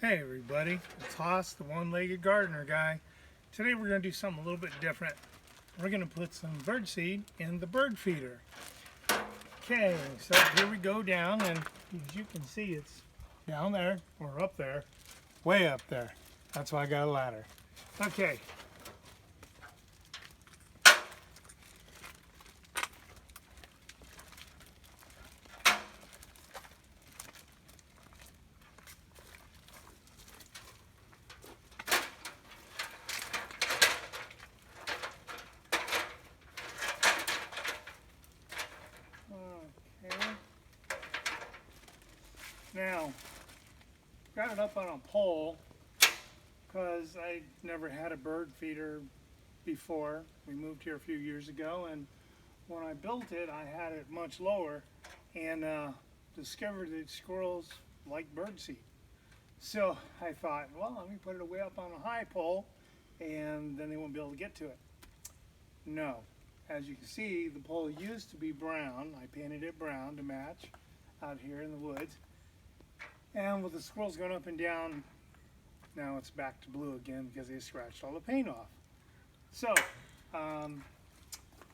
Hey everybody, it's Haas, the one-legged gardener guy. Today we're going to do something a little bit different. We're going to put some bird seed in the bird feeder. Okay, so here we go down, and as you can see it's down there, or up there, way up there. That's why I got a ladder. Okay. Okay. Now, got it up on a pole because I never had a bird feeder before. We moved here a few years ago, and when I built it, I had it much lower and discovered that squirrels like birdseed. So I thought, well, let me put it way up on a high pole and then they won't be able to get to it. No. As you can see, the pole used to be brown. I painted it brown to match out here in the woods. And with the squirrels going up and down, now it's back to blue again because they scratched all the paint off. So, I'm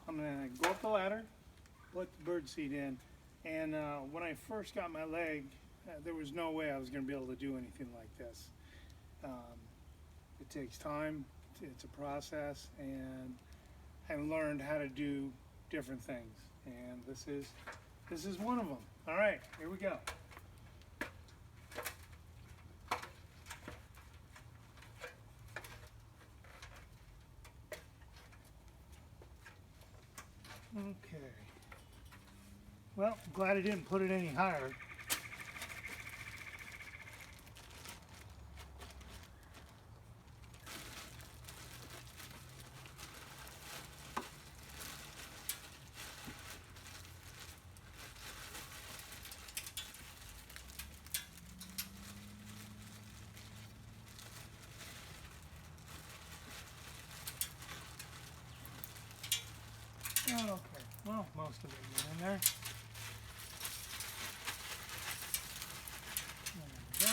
going to go up the ladder, put the bird seed in, and when I first got my leg, there was no way I was going to be able to do anything like this. It takes time, it's a process, and I learned how to do different things, and this is one of them. All right, here we go. Okay. Well, I'm glad I didn't put it any higher. Oh, okay, well, most of it is in there. There we go.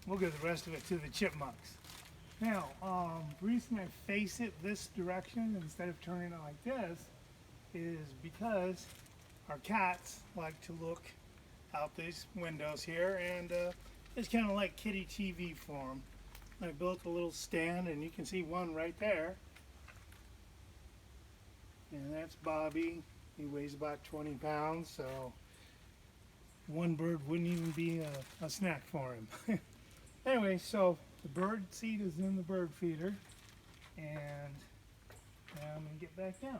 We'll give the rest of it to the chipmunks. Now, the reason I face it this direction instead of turning it like this is because our cats like to look out these windows here, and it's kind of like kitty TV for them. I built a little stand, and you can see one right there. And that's Bobby. He weighs about 20 pounds, so one bird wouldn't even be a snack for him. Anyway, so the bird seed is in the bird feeder, and now I'm going to get back down.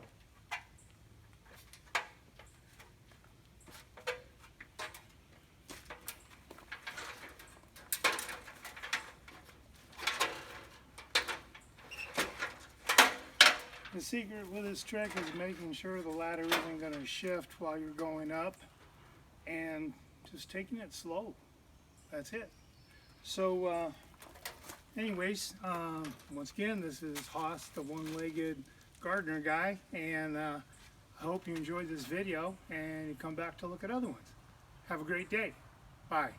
The secret with this trick is making sure the ladder isn't going to shift while you're going up, and just taking it slow. That's it. So anyways, once again, this is Haas, the one-legged gardener guy, and I hope you enjoyed this video and you come back to look at other ones. Have a great day. Bye.